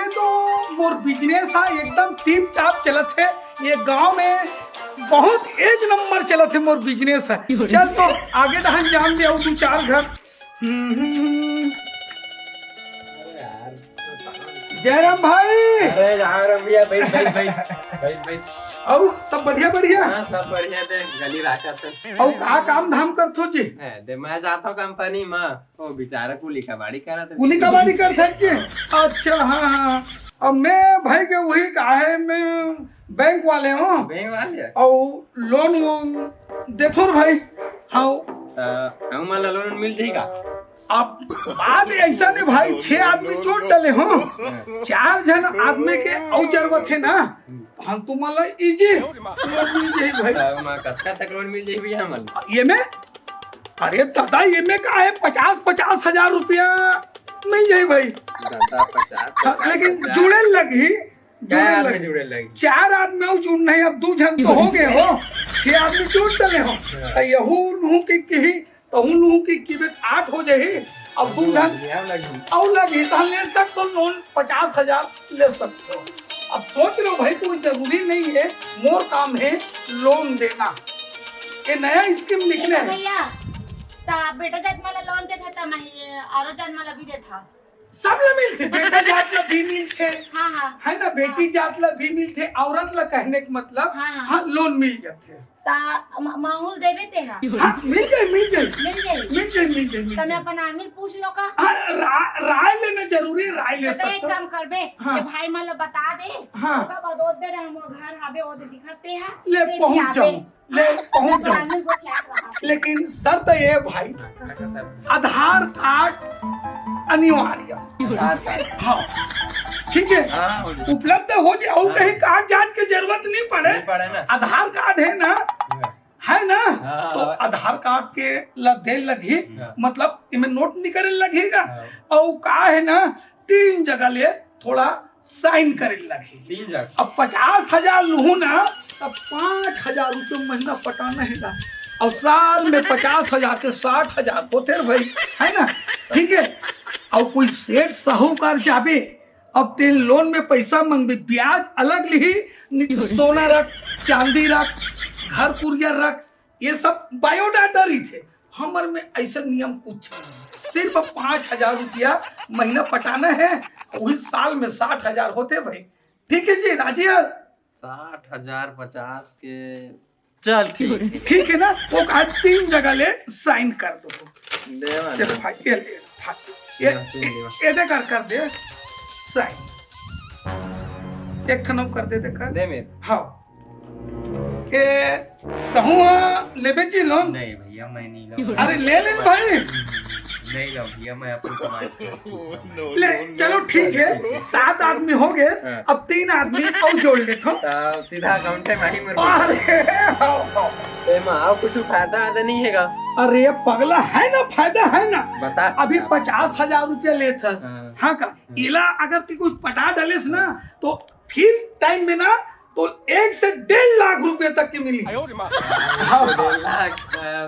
ये तो more business है एकदम टिप टाप चलत है। ये गांव में बहुत एक नंबर चलत है मोर बिजनेस है। चल तो आगे डहन जान दे दो चार घर। जयराम भाई। अरे राम भैया बैठ बैठ बैठ बैठ। और सब बढ़िया बढ़िया। हाँ सब बढ़िया दे गली राखा था। और का काम धाम करथो जी? दे मैं जाता हूँ कंपनी में। वो बेचारा कुली कबाड़ी करा था। कुली कबाड़ी कर थे जी? अच्छा हाँ हाँ। अब मैं भाई के वही कहा है, मैं बैंक वाले हूँ बैंक वाले और लोन देथो रे भाई। हाँ हम मला लोन मिल जाएगा। अब बात ऐसा नहीं भाई, 6 आदमी जोड़ डले हो, 4 जन आदमी के और जरूरत है ना, हम तुम्हारा इजी मिल जाए भाई। मैं कत्ता तक लोन मिल जाए भैया मला? ये में अरे दादा ये में का है 50-50 हजार रुपया मिल जाए भाई। दादा 50 लेकिन जुड़े लगी जुड़े लगी 4 आदमी और जुड़ना है। अब 2 जन तो हो गए हो, 6 आदमी जोड़ डले हो। यहू नहू की तो हूँ लूँ की 8 हो जाए। अब 2 जन और लगी तो ले सकते हो लोन 50,000 ले सकते हो। अब सोच लो भाई, कोई जरूरी नहीं है, मोर काम है लोन देना। ये नया स्कीम निकले है भैया। बेटा जात मला लोन देत था, मैं आरो जान मला भी देत था। सब ला मिलते, बेटा जात ला भी मिलते हाँ हाँ है ना, बेटी जात ला भी मिलते, औरत ला कहने का मतलब हाँ। हाँ लोन मिल जाते। माहौल देवे ते हा हाँ मिल जाए मिल जाई मिल अपन आमिर पूछ लो का। राय लेना जरूरी, राय ले तो एक सकते काम करबे हाँ। ये भाई मला बता दे। हाँ। ओका बदोद दे हमर घर आबे ओदे दिखते है ले पहुंच जाऊं लेकिन शर्त ये भाई, आधार कार्ड अनिवार्य। हाँ ठीक है, उपलब्ध हो जाए और कहीं कागजात की जरूरत नहीं पड़े ना। आधार कार्ड है ना, है ना, तो आधार कार्ड के दे लगी, मतलब इनमें नोट निकलने लगेगा और का है ना 3 जगह ले थोड़ा साइन करे लगी। 3 जगह अब 50,000 लूँ ना तब 5,000 रुपये महीना पटाना है और साल में 50,000 के 60,000 होते हैं भाई, है ना। ठीक है, और कोई सेठ साहूकार जाबे अब तेल लोन में पैसा मंगबे, ब्याज अलग ली, सोना रख, चांदी रख, घर कुरिया रख, ये सब बायोडाटा ही थे। हमारे में ऐसा नियम कुछ नहीं, सिर्फ 5,000 रुपया महीना पटाना है, वही साल में 60,000 होते भाई। ठीक है जी, राजी है? 60,000 50 के चल ठीक है ना। वो कहा 3 जगह ले साइन कर दो। चलो भाई ये कर दे साइन, एक खनौ कर दे कर दे मेरे। हाँ ये कहूँ लेबे जी लोन? नहीं भैया मैं नहीं लूँ। अरे ले भाई। नहीं लूँ भैया, मैं अपन कमाई ले चलो ठीक है, 7 आदमी हो गए, अब 3 आदमी और जोड़ लेते सीधा अकाउंट है भाई मेरे। माँ कुछ फायदा नहीं है। अरे पगला है ना, फायदा है ना, बता। अभी 50,000 रुपया लेता। हाँ का इला अगर ती कुछ पटा डालेस ना तो फिर टाइम में ना तो 1 से 1.5 लाख रुपए तक की मिली।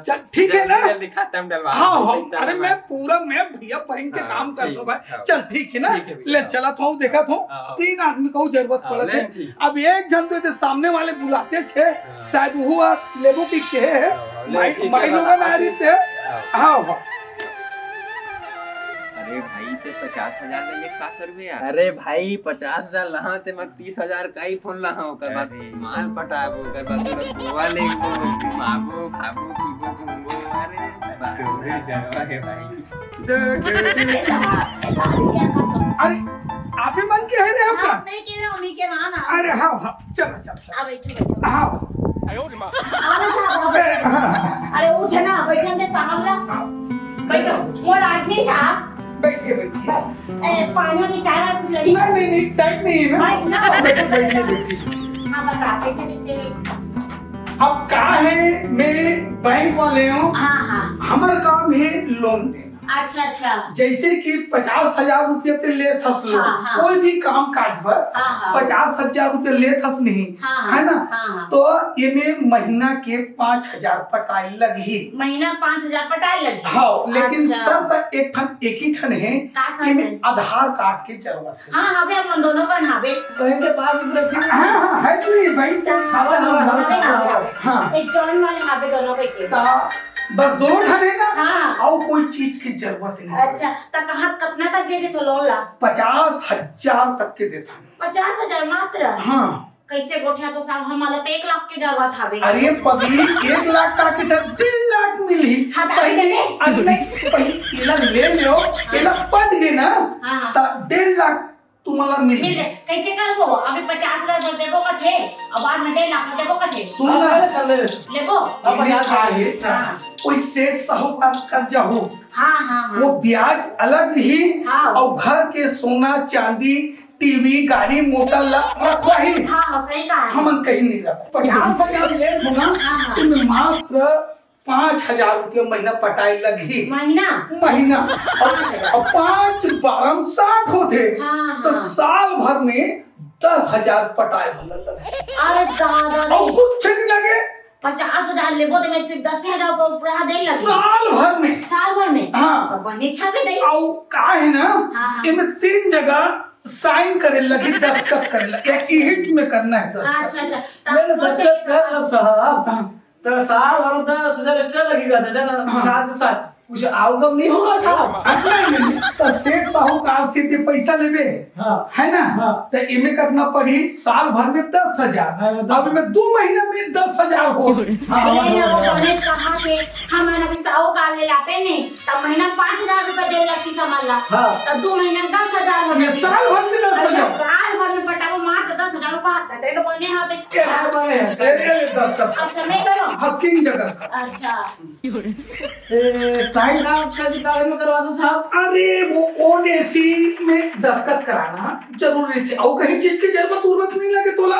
चल ठीक है ना। हाँ हाँ अरे मैं पूरा मैं भैया बहन के काम करता हूँ भाई। चल ठीक है ना, ले चला था देखा था 3 आदमी को जरूरत पड़े थे। अब एक जन तो सामने वाले बुलाते छे, शायद वो लेबो की के है माई लोग आ रही थे। हाँ हाँ अरे भाई ते 50,000 ले का करबे यार? अरे भाई 50,000 लहा ते मैं 30,000 का ही फोन लहा, ओकर बाद माल पटाबो, ओकर बाद गोवा ले मागो खाबो पीबो घूमबो। अरे बाबू जलवा है भाई। अरे आप ही मन के है रे आपका? नहीं के रहा उन्हीं के रहा ना। अरे हाँ हाँ चलो चलो आ बैठो हाँ। अरे उठे ना, बैठन दे साहब ला बैठो। मोर आदमी साहब बैठिए पानी की चाय कुछ लगी? नहीं टाइम नहीं है ना। बैठिए। हाँ बता कैसे। अब क्या है, मैं बैंक वाले हूँ। हाँ हाँ हमारा काम है लोन देना। अच्छा अच्छा। जैसे कि 50,000 रुपये ते ले थस लो, हाँ। कोई भी काम काज पर हाँ। 50,000 रुपये ले थस नहीं, हाँ। है ना? हाँ। तो ये महीना के 5,000 पटाई लगी। महीना 5,000 पटाई लगी। हाँ, लेकिन अच्छा। शर्त एक ही ठन है का शर्त कि है? आधार कार्ड की जरूरत है। हाँ हमें हम दोनों का नावे बहन के पास भी रखी। हाँ है नहीं भाई, हाँ एक जॉइन वाले नावे दोनों पे के। बस दो ठन है ना, हाँ। और कोई चीज की जरूरत नहीं। अच्छा तो कहाँ कितना तक दे तो लोन ला? 50,000 तक के देता। 50,000 मात्र? हाँ। कैसे गोठिया तो साहब हमारा तो 1 लाख की जरूरत हवे। अरे पगली 1 लाख का की 1.5 लाख मिली। हाँ, तो पहले दे। पहले इला ले लो, इला पट गए ना, हाँ। तो 1.5 लाख तुम्हारा मिल मिली। जाए कैसे करबो? अभी 50,000 भर देबो का थे और बाद में 1.5 लाख देबो का थे। सुन ना, लेबो? इन्हें काहे हाँ। कोई सेठ साहूकार कर्जा हो, हाँ हाँ वो हाँ। ब्याज अलग ही, हाँ। और घर के सोना चांदी टीवी गाड़ी मोटर रखवा ही। हाँ सही कहा है। हम कहीं नहीं रखो। 50,000 ले दूंगा, हाँ। तुम्हें मात्र 5,000 रुपये महीना पटाई लगी। महीना और 5 बारम 60 होते, हाँ, तो हाँ। साल भर में 10,000 पटाए भले लगे, अरे दादा और कुछ नहीं लगे। 50,000 लेबो तो मैं सिर्फ 10,000 पूरा दे लगी साल भर में। साल भर में। हाँ। तो बने छापे दे। और का है ना, हाँ। इनमें 3 जगह साइन करे लगी, दस्तखत करे लगी, एक ही हिट में करना है दस्तखत। अच्छा मैंने दस्तखत कर लब साहब। हाँ। तो साल भर 10,000 एक्स्ट्रा लगेगा था ना, हाँ। साथ के साथ कुछ आउटकम नहीं होगा साहब। नहीं, तो सेठ साहूकार से ते पैसा लेबे, हाँ। है ना? हाँ। तो इनमें करना पड़ी साल भर में 10,000, हाँ, अब में 2 महीने में 10,000 हो। अरे ना वो बने कहाँ पे हम अभी साहूकार ले लाते नहीं तब महीना 5,000 रुपए दे लगती समझ ला। हाँ। तब 2 महीने में 10,000 हो ये जाती। साल भर में 10,000। साल भर में पटाओ मात्र 10,000 रुपए तेरे को बने यहाँ पे। दस्तखत अच्छा मैं करो। हाँ, 3 जगह। अच्छा साइन कागज में करवा दो साहब। अरे वो ओडेसी में दस्तखत कराना जरूरी थे, और कहीं चीज की जरूरत नहीं लगे तोला,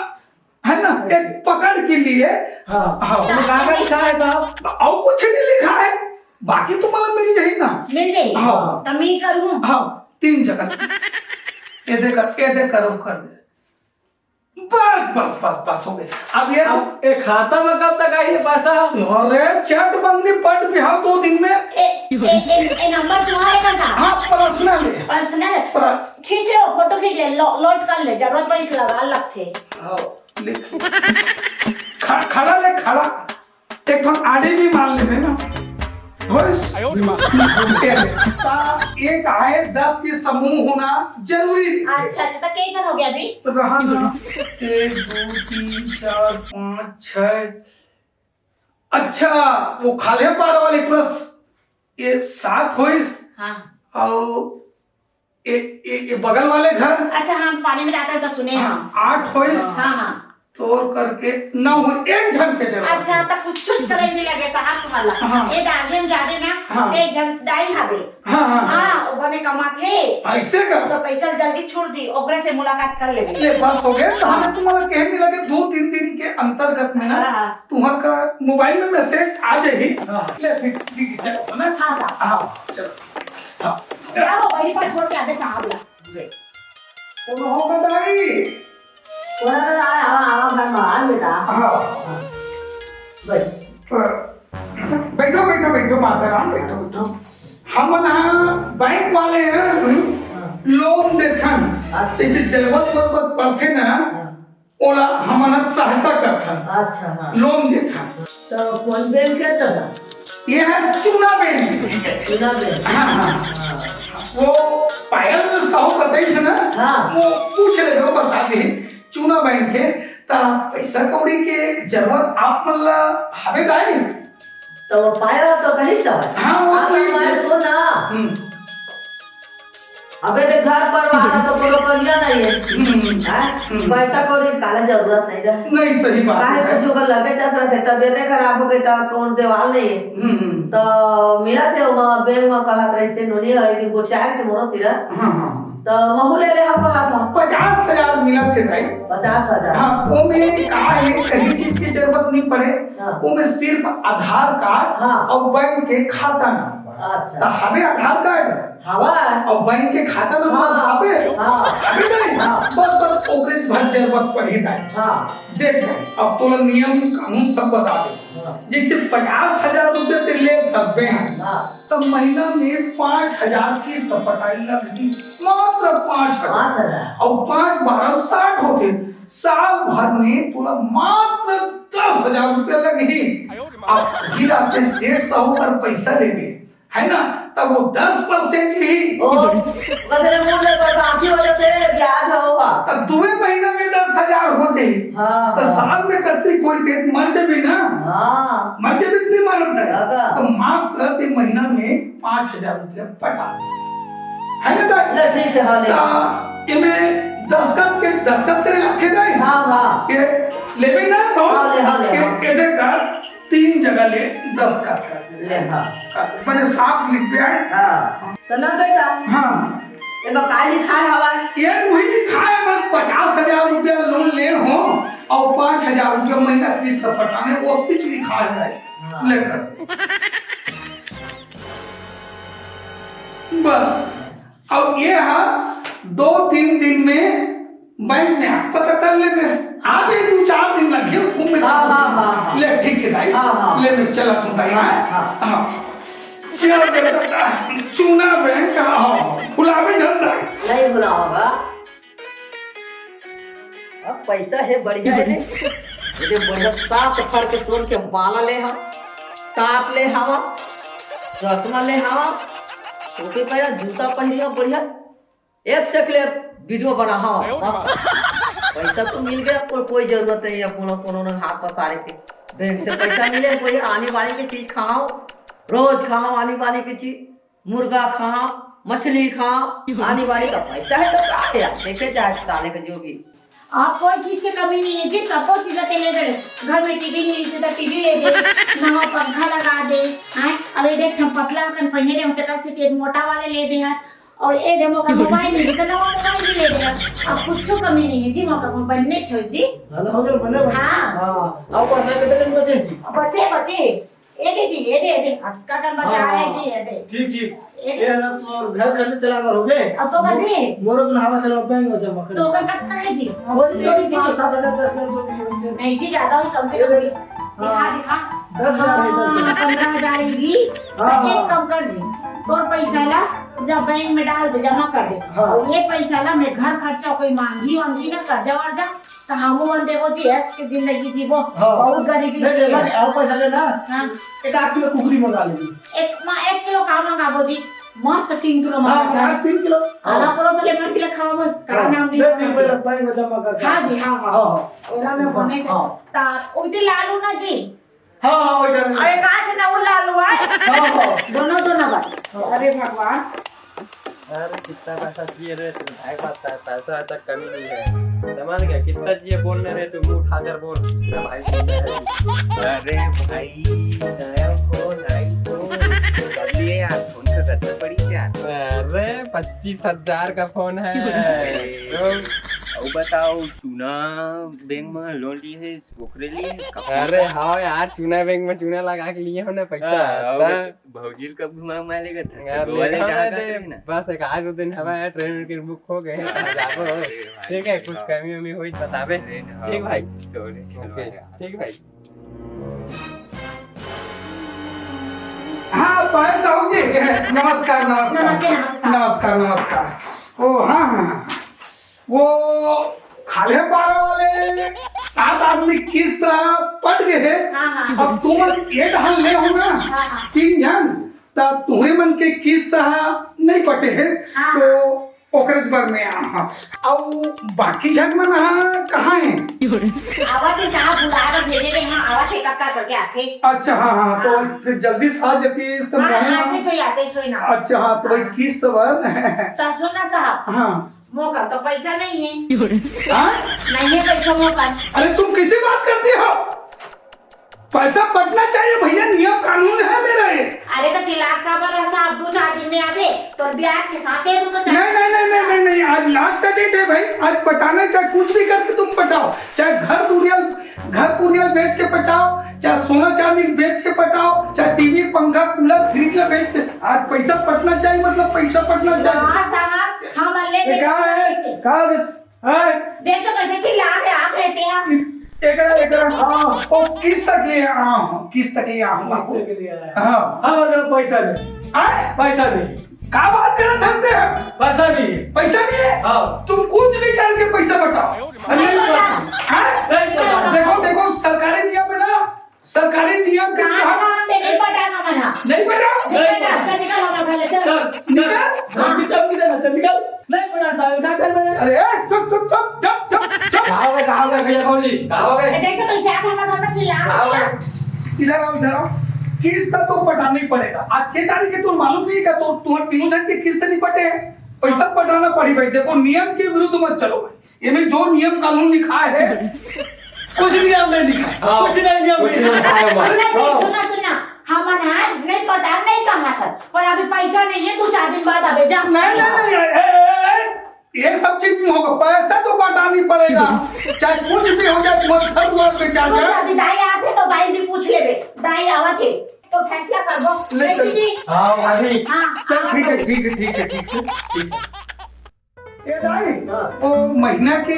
है ना? एक पकड़ के लिए। हाँ। हाँ। कागज लिखा है साहब। और कुछ नहीं लिखा है, बाकी तुम्हारा मिल जाए ना। मिल गई। हाँ। तब मैं करूँ। हाँ 3 जगह ये दे करो कर दे, बस हो गए। अब ये अब एक खाता में कब तक आई है पैसा? अरे चट मंगनी पट बिहार 2 दिन में। ए नंबर तुम्हारे का था? हाँ पर्सनल है। पर्सनल खींच लो, फोटो खींच ले, लोड कर ले, जरूरत पड़ी तो लगा लग थे। खड़ा ले, खड़ा एक थोड़ा आड़े भी मान ले ना। एक आए 10 के समूह होना जरूरी है। अच्छा तो कई जन हो गया अभी? रहा ना 1 2 3 4 5 6। अच्छा वो खाले पार वाले प्लस ये 7 हो। हाँ। और ये बगल वाले घर। अच्छा हम पानी में जाते हैं तो सुने हम। 8 हो। हाँ हाँ। तोड़ करके 9 हो, एक जन के जरूरत। अच्छा तो कुछ करेंगे लगे साहब तुम्हारा। हाँ। ये आगे हम जावे ना। हाँ। एक जन दाई हवे। हाँ हाँ हाँ वो बने कमा थे ऐसे कर तो पैसा जल्दी छोड़ दी, ओकरे से मुलाकात कर लेंगे। ये बस हो गया। तो हमें तुम्हारा कहने लगे 2-3 दिन के अंतर्गत में ना हाँ। तुम्हारा का मोबाइल में मैसेज आ जाएगी। हाँ। ले फिर ठीक है चलो ना। हाँ साहब। हाँ चलो। हाँ यार वो वही पर छोड़ के आते साहब ला। तुम हो बताई। हाँ बैठो माताराम, बैठो। हम ना बैंक वाले हैं, लोन देखन जैसे जरूरत पड़ते ना ओला हमारा सहायता करता। अच्छा हाँ। लोन देता। तो कौन बैंक है दादा? ये है चूना बैंक। चुना बैंक। हाँ। वो पायल साहू बताई ना। हाँ। वो पूछ ले दो बता दे चूना बैंक है ता पैसा कौड़ी के जरूरत आप मतलब हमें दाई। तो वो पाया तो कहीं सब। हाँ, वो आप तो इस- हमारे तो ना अबे तो घर पर वाला तो कोनो करिया नहीं है। हाँ? पैसा कौड़ी काला जरूरत नहीं रहे। नहीं सही बात काहे है। कुछ का लगे चस रहे तबियत खराब हो गई तो कौन देवाल नहीं है। तो मिला थे वहाँ बैंक में कहा था इससे नोनी है कि गुचार से मोरो तीरा हाँ तो महू ले हम कहा था 50,000 मिला थे भाई। 50,000। हाँ वो में कहा है कहीं चीज की जरूरत नहीं पड़े। हाँ। वो में सिर्फ आधार कार्ड हाँ। और बैंक के खाता नंबर। अच्छा तो हमें आधार कार्ड हवा और बैंक के खाता नंबर हवे हवे नहीं बस ओकरे भर जरूरत पड़ी ना देख अब तो नियम कानून सब बता दे जैसे 50,000 रुपए ते ले सकते हैं तो महीना में 5,000 किस्त पटाई लगती मात्र 5,000 और 5 12 60 होते साल भर में तुला मात्र 10,000 रुपया लगी अब गिरा पे सेठ साहूकार पैसा लेंगे है ना तब वो 10% ही कतरे मूल्य पर बाकी हो जाते ब्याज होगा तो 2 महीना में 10,000 हो जाए तो साल में करते कोई डेट मर जाबे ना मर जाबे नहीं मरता है तो मात्र ते महीना में 5,000 रुपया पटा है ना तो ठीक है हां इमे दस्तखत के लाखे गए ये लेबे ना के दे कर 3 जगह ले दस्तखत कर दे ले मैंने साफ लिख दिया है तो ना बेटा ये बकाई लिखा है हवा ये वही लिखा है बस 50,000 रुपया लोन ले हो और 5,000 रुपया महीना किस्त पटाने वो कुछ लिखा है लेकर बस अब ये है 2-3 दिन में बैंक में पता कर ले आगे 2-4 दिन लगे घूमने ले ठीक है भाई ले मैं चला तुम भाई चलो बेटा चूना बैंक कहाँ हो बुलावे झंडा नहीं बुलाओगा अब पैसा है बढ़िया है ये बढ़िया साफ फड़ के सोन के बाला ले हम टाप ले हवा चश्मा ले हवा टोपी पहना जूता पहनिया बढ़िया एक से ले वीडियो बना हवा पैसा तो मिल गया और कोई जरूरत नहीं है कोनो हाथ पसारे के बैंक से पैसा मिले कोई आने वाली की चीज खाओ रोज खाओ आने वाली की चीज मुर्गा खाओ मछली खाओ आने वाली का पैसा है तो क्या है यार देखे जाए साले का जो भी आप कोई चीज की कमी नहीं है जी सबको चीज ले दे घर में टीवी नहीं है तो टीवी ले दे ना पंखा लगा दे हैं अब ये देख हम पतला कन पहने होते कर से मोटा वाले ले दे हैं और ए डेमो का मोबाइल नहीं तो नवा मोबाइल भी ले दे अब कुछ कमी नहीं है जी मौका बनने छ जी हां अब पैसा कितने दिन बचे जी बचे एडे जी एडे का कर बचा है जी एडे ठीक ये ना तो घर खर्च चला कर हो गए अब तो कर दे मोरो को हवा चला बैंक में जमा कर तो का कितना है जी अब ये 5-7,000 10,000 जो भी होते हैं नहीं जी ज्यादा ही कम से कम दिखा 10,000 है 15,000 है जी एक कम कर जी तोर पैसा ला जब बैंक में डाल दे जमा कर दे और ये पैसा ला मैं घर खर्चा कोई मांगी ना कर्जा वर्जा तो हम मन देखो जी ऐस की जिंदगी जीवो बहुत गरीबी से और पैसा लेना एक आध किलो कुकरी मंगा लेंगे 1 किलो खाओ मंगाबो जी मस्त 3 किलो मंगा 3 किलो आधा किलो से लेमन के खाओ बस का नाम नहीं ठीक है बैंक में जमा कर हां जी हां ओला में बने से ता ओइते लालू ना जी हां ओइटा अरे काट ना वो लालू है हां दोनों बात अरे भगवान अरे कितना पैसा चाहिए रे तुम भाई बात है पैसा ऐसा कमी नहीं है समझ गया कितना चाहिए बोलने रे तुम मुंह उठाकर बोल मैं भाई अरे भाई नया फोन आई तो बदलिए यार फोन का कितना पड़ी क्या अरे 25,000 का फोन है तो अब बताओ चूना बैंक में लोन लिए है ओकरे लिए अरे हाँ यार चूना बैंक में चूना लगा के लिए हो ना पैसा भौजी कब घुमा लेगा था बस एक आध दिन हवा है ट्रेन की बुक हो गए ठीक है कुछ कमी वमी हुई बतावे ठीक भाई ठीक भाई हाँ भाई साहू जी नमस्कार ओ हाँ वो खाले 12 वाले 7 आदमी किस्त पट गए अब तुम एक ढाल ले हो ना 3 जन तब तुम्हें मन के किस्त नहीं पटे है तो ओकरे पर में अब बाकी जन मन कहाँ है आवा के साहब बुलाकर भेजे रे हां आवा के कक्का करके आथे अच्छा हाँ तो फिर जल्दी साथ जती इस आते छोई ना अच्छा हाँ तो भाई किस्त बन सुन ना साहब हाँ मौका तो पैसा नहीं है हाँ नहीं है पैसा मौका अरे तुम किसी बात करती हो पैसा पटना चाहिए भैया नियम कानून है मेरा ये अरे तो चिल्लाक का पर साहब 2-4 दिन में आवे तो ब्याज के साथ दे तो नहीं आज लास्ट का डेट है भाई आज पटाना चाहे कुछ भी करके तुम पटाओ चाहे घर पुरियल बेच के पटाओ चाहे सोना चांदी बेच के पटाओ चाहे टीवी पंखा कूलर फ्रिज बेच के आज कहाँ बस है देख तो कैसे चिल्ला रहे आप कहते हैं हाँ ओ किस तक ले किस तक ले किस्ते के लिए आया हाँ हमारे पास पैसा नहीं पैसा नहीं क्या बात कर रहे थे पैसा नहीं है पैसा नहीं है हाँ तुम कुछ भी करके पैसा बताओ देखो देखो सरकारी नियम है ना सरकारी नियम के तहत नहीं पटाना मना नहीं बेटा निकल हमारे घर ले चल निकल निकल नहीं बड़ा साहब क्या कर रहे हैं अरे चुप चुप चुप चुप चुप चुप कहाँ हो गए भैया कौन जी कहाँ हो गए देख तो कैसे आप हमारे घर में चिल्ला कहाँ हो रहे गए हैं इधर आओ किस्त तो पटाना ही पड़ेगा आज के तारीख तुम मालूम नहीं का तो तुम्हारे तीनों जन की किस्त नहीं पटे हैं पैसा पटाना पड़ी भाई देखो नियम के विरुद्ध मत चलो भाई ये में जो नियम कानून लिखा है कुछ नियम नहीं लिखा है कुछ नहीं नियम कुछ लिखा है। सुना सुना हम नहीं पटा नहीं कहा था पर अभी पैसा नहीं है 2-4 दिन बाद अबे जा नहीं नहीं नहीं ये सब चीज नहीं होगा पैसा तो पटाना ही पड़ेगा चाहे कुछ भी हो जाए तुम्हारे घर द्वार पे जा जाए अभी दाई आते तो दाई भी पूछ लेबे दाई आवा थे तो फैसला करबो ले चल। जी हाँ भाभी हां चल ठीक है ठीक है ठीक है ठीक है ठीक है ये दाई वो महीना के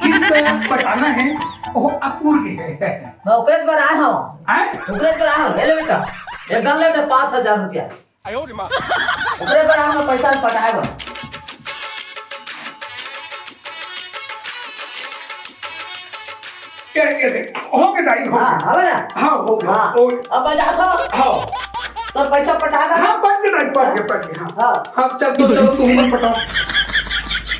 किस्त पटाना है वो अपूर्ण है मैं ओकरे पर आया हूँ हैं ओकरे पर आया हूँ ले बेटा एक गन ले 5,000 रुपया ओकरे पर आया हूँ पैसा पटाएगा ये देख हो गया दाई हो हाँ गया हवे ना हाँ हो गया हाँ हो गया अब बजा था हाँ तो पैसा पटाएगा हाँ पढ़ के दाई पढ़ के हाँ हाँ हाँ चल तो चलो तू मत पटाओ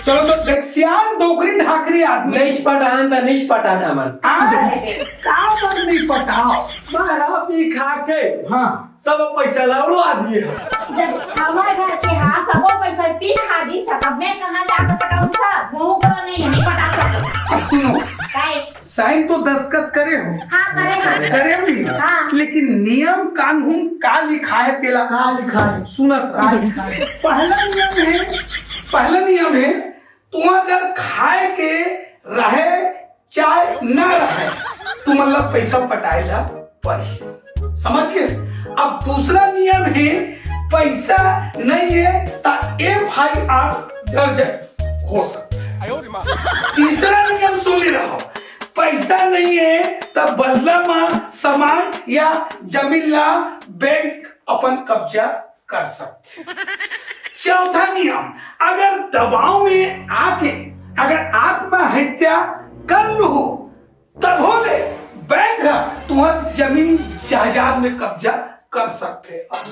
चलो तो देख सियान डोकरी ढाकरी आदमी नहीं पटान तो नहीं पटाना मन का पर नहीं पटाओ मारा पी खा के हाँ सब पैसा लाउड़वा दिए जब हमारे घर के हां सबो पैसा पी खा दी सकब मैं कहां जाकर पटाऊं सब मुंह को नहीं पटा सकता अब सुनो काहे साइन तो दस्तखत करे हो हां करेगा करे भी हाँ। लेकिन नियम कानून का लिखा है तेला कहाँ लिखा है सुनत कहाँ रहा। लिखा है पहला नियम है तू अगर खाए के रहे चाहे ना रहे तू मतलब पैसा पटाएला पड़ी समझिए अब दूसरा नियम है पैसा नहीं है तो FIR दर्ज हो सकता है तीसरा नियम सुन ले रहा पैसा नहीं है तब बदला में सामान या जमीन ला बैंक अपन कब्जा कर सकते चौथा नियम अगर दबाव में आके अगर आत्महत्या कर लो तब हो ले बैंक तुम्हारी जमीन जायदाद में कब्जा कर सकते अब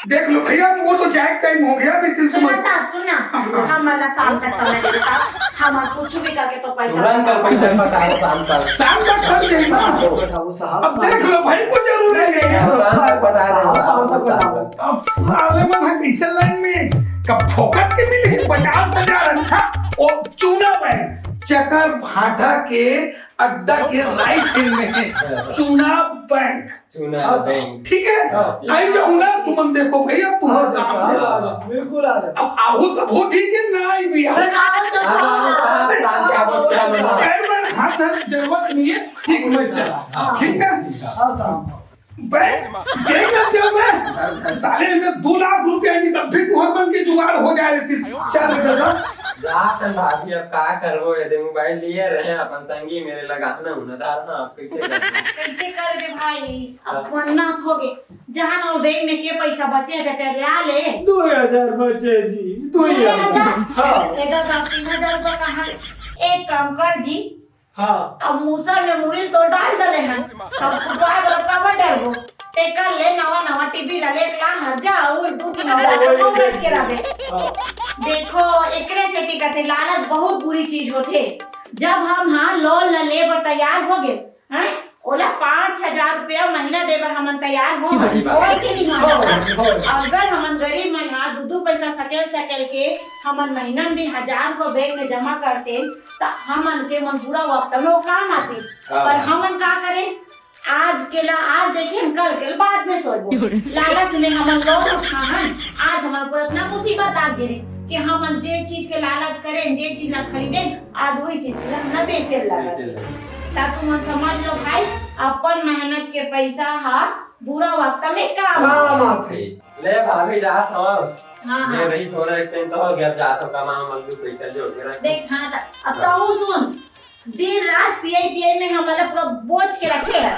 देख लो भैया वो तो जाए टाइम हो गया लेकिन सुना साहब सुना हमारा शाम तक समय दे साहब हम कुछ भी करके तो पैसा तुरंत कर पैसा पटाओ शाम तक शाम तक कर देगा बताओ साहब अब देख लो भाई को जरूर है शाम तक पटा शाम तक रहे पटा दो। अब साले में है कैसे लाइन में कब फोकट के मिले 50,000 अच्छा और चूना बैंक चकर भाटा के अड्डा के राइट हैंड में है चूना बैंक चुना बैंक ठीक है आई जाऊंगा तुम देखो भैया तुम्हारा काम है। बिल्कुल आ रहा अब आओ तब हो ठीक है ना आई भी आओ हाथ जरूरत नहीं है ठीक मैं चला ठीक है हाँ साहब बैंक यही करते हो मैं साले में 2 लाख रुपया नहीं तब भी तुहर मन के जुगाड़ हो जाए रहती चल दादा रात भाभी अब का करबो यदि मोबाइल लिए रहे अपन संगी मेरे लगाना हुना धार ना आप कैसे करबो कैसे कर बे भाई अब वरना होगे जहां ना बैंक में के पैसा बचे है ते ला ले 2000 बचे जी 2000 हाँ एदा 3,000 रुपया कहां एक काम कर जी हाँ अब मूसर में मुरील तो डाल दले हैं अब कुपाय बड़का बटरबो टेकर ले नवा टीवी ला ले ला हजार 2-3,000 तो बैठ के रहे देखो एकरे से की कहते लालच बहुत बुरी चीज होते जब हम हां लोन ला ले बर तैयार हो गए हैं ओला 5,000 रुपया महीना देबर हमन तैयार हो और के नहीं हो अगर हमन गरीब मन हां दू पैसा सकेल के हमन महीना में 1,000 को बैंक में जमा करते त हमन के मन पूरा वक्त में काम आती पर हमन का करें आज देखें कल के बाद में सोचबो लालच में हमन लोन उठाहन आज हमार पर इतना मुसीबत आ गई कि हमन जे चीज के लालच करें जे चीज ना खरीदें आज वही चीज ना बेचे लगा ता तुम समझ लो भाई अपन मेहनत के पैसा हा बुरा वक्त में काम काम आथे। ले भाभी जा तो हाँ मैं हाँ नहीं थोड़ा एक टाइम तो हो गया जा तो कमा मजदूर पैसा जोड़ के रख देख हाँ अब तो सुन दिन रात पीआई में हमारा पूरा बोझ के रखे है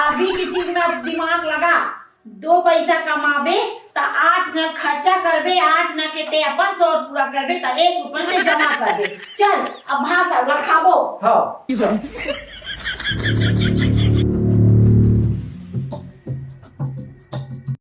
अभी की चीज में अब दिमाग लगा 2 पैसा कमाबे तो 8 न खर्चा करबे 8 न के ते अपन 100 पूरा करबे तो 1 रुपया में जमा करबे चल अब भाषा लखाबो हाँ चल